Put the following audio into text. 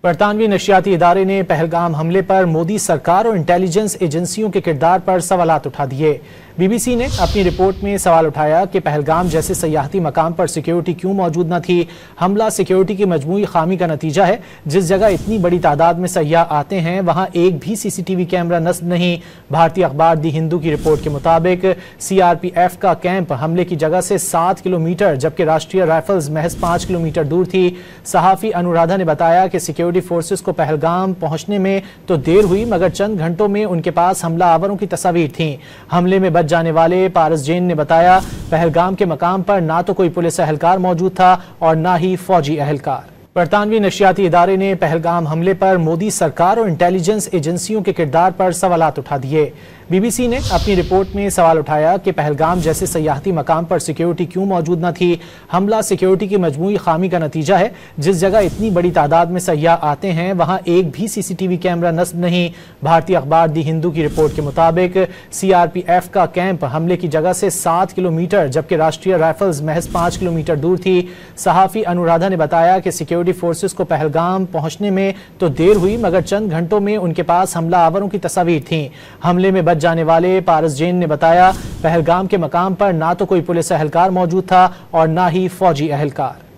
برطانوی نشریاتی ادارے نے پہلگام حملے پر مودی سرکار اور انٹیلیجنس ایجنسیوں کے کردار پر سوالات اٹھا دیے۔ بی بی سی نے اپنی رپورٹ میں سوال اٹھایا کہ پہلگام جیسے سیاحتی مقام پر سیکیورٹی کیوں موجود نہ تھی۔ حملہ سیکیورٹی کی مجموعی خامی کا نتیجہ ہے۔ جس جگہ اتنی بڑی تعداد میں سیاح آتے ہیں وہاں ایک بھی سی سی ٹی وی کیمرہ نصب نہیں۔ بھارتی اخبار دی ہندو کی رپورٹ کے مطابق سی آر پی ایف کا کیمپ حملے کی جگہ سے 7 کلومیٹر جبکہ راشٹریہ رائفلز محض 5 کلومیٹر دور تھی۔ صحافی انورادھا نے بتایا کہ سیکیورٹی فورسز کو پہلگام پہنچنے میں تو دیر ہوئی مگر چند گھنٹوں میں ان کے پاس حملہ آوروں کی تصاویر تھیں۔ حملے میں بچ جانے والے پارس جین نے بتایا پہلگام کے مقام پر نہ تو کوئی پولیس اہلکار موجود تھا اور نہ ہی فوجی اہلکار۔ برطانوی نشریاتی ادارے نے پہلگام حملے پر مودی سرکار اور انٹیلیجنس ایجنسیوں کے کردار پر سوالات اٹھا دیے۔ بی بی سی نے اپنی رپورٹ میں سوال اٹھایا کہ پہلگام جیسے سیاحتی مقام پر سیکیورٹی کیوں موجود نہ تھی۔ حملہ سیکیورٹی کی مجموعی خامی کا نتیجہ ہے۔ جس جگہ اتنی بڑی تعداد میں سیاح آتے ہیں وہاں ایک بھی سی سی ٹی وی کیمرہ نصب نہیں۔ بھارتی اخبار دی ہندو کی رپورٹ کے مطابق سی آر پی ایف کا کیمپ حملے کی جگہ سے 7 کلومیٹر جبکہ راشٹریہ رائفلز محض 5 کلومیٹر دور تھی۔ صحافی انورادھا نے بتایا کہ سیکیورٹی فورسز کو پہلگام پہنچنے میں تو دیر ہوئی مگر چند گھنٹوں میں ان کے پاس حملہ آوروں کی تصاویر تھیں۔ حملے میں بچ جانے والے پارس جین نے بتایا پہلگام کے مقام پر نہ تو کوئی پولیس اہلکار موجود تھا اور نہ ہی فوجی اہلکار۔